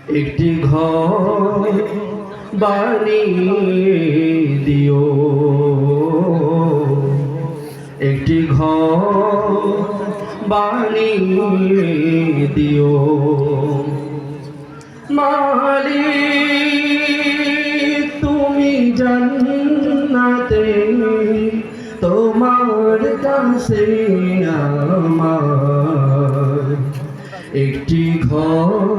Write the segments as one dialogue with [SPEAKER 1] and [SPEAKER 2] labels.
[SPEAKER 1] একটি ঘর বানিয়ে দিও, একটি ঘর বানিয়ে দিও মালিক। তুমি জান্নাতে তোমার কাছে আমার একটি ঘর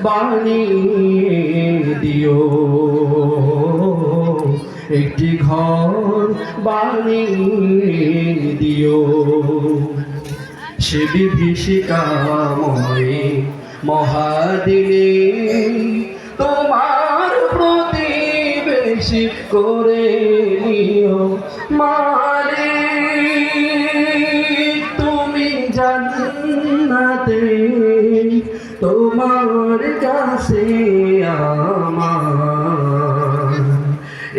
[SPEAKER 1] বানিয়ে দিও, একটি ঘর বানিয়ে দিও। সে বিভীষিকাময় মহাদিনে তোমার প্রতিবেশী করে নিও মালিক। তুমি জান্নাতে তোমার কাছে আমার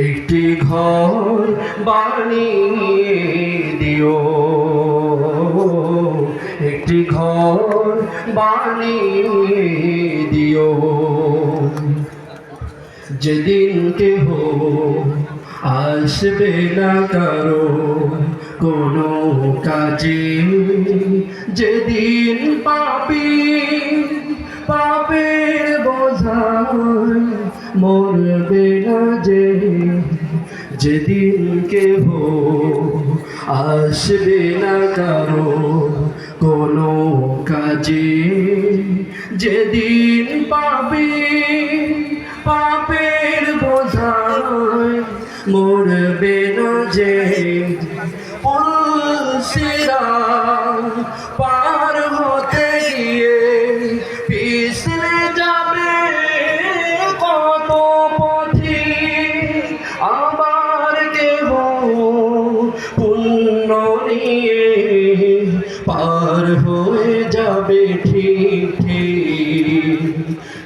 [SPEAKER 1] একটি ঘর বানিয়ে দিও, একটি ঘর বানিয়ে দিও। যেদিন কেহ আসবে না কারো কোনো কাজে, যেদিন পাপী পাপের বোঝায় মরবে না যে, যেদিন কেহ আসবে না কারো কোনো কাজে, যেদিন পাপী পাপের বোঝায় মরবে না যে, পুলসিরা পার হতে গিয়ে পিছলে যাবে কত পথি, আবার কেহ পুণ্য নিয়ে পার হয়ে যাবে ঠিক ঠিক।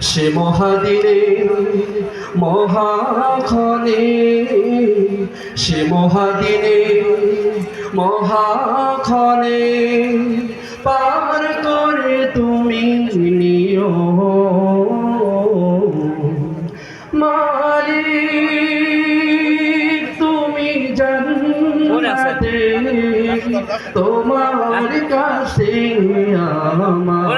[SPEAKER 1] সে মহাদিনে মহাক্ষণে, সে মহাদিনে মহাক্ষণে পার করে তুমি নিও মালিক। তুমি জান্নাতে তোমার কাছে আমার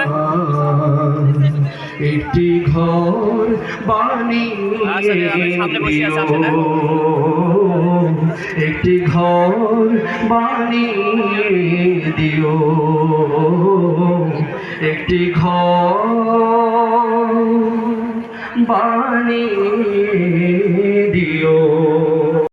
[SPEAKER 1] একটি ঘর বানিয়ে দিও, একটি ঘর বানিয়ে দিও, একটি ঘর বানিয়ে